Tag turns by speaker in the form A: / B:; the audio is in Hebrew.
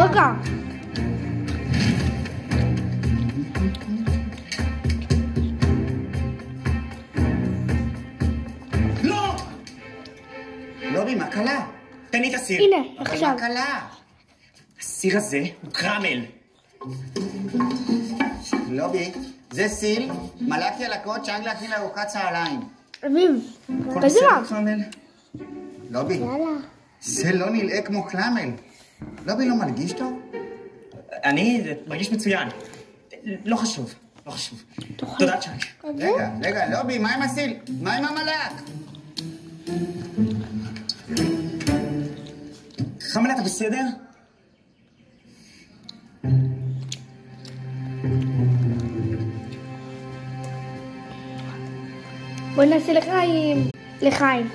A: רגע.
B: לא! לובי, מה קלה? תן לי את הסיר.
A: הנה, עכשיו.
B: אבל מה קלה? הסיר הזה הוא קרמל. לובי, זה סיל, מלאכי ילקות, שאג להכין לארוחת צהריים.
A: אביב,
B: כל
A: תגיד
B: הסיר
A: מה?
B: קרמל? לובי,
A: יאללה.
B: זה לא נראה כמו קרמל. לובי לא מרגיש טוב? אני מרגיש מצוין. לא חשוב, לא חשוב. תודה, צ'אק. רגע, לובי, מה עם הסיל? מה עם המלאק? חמלה, אתה בסדר?
A: בואי נעשה לחיים.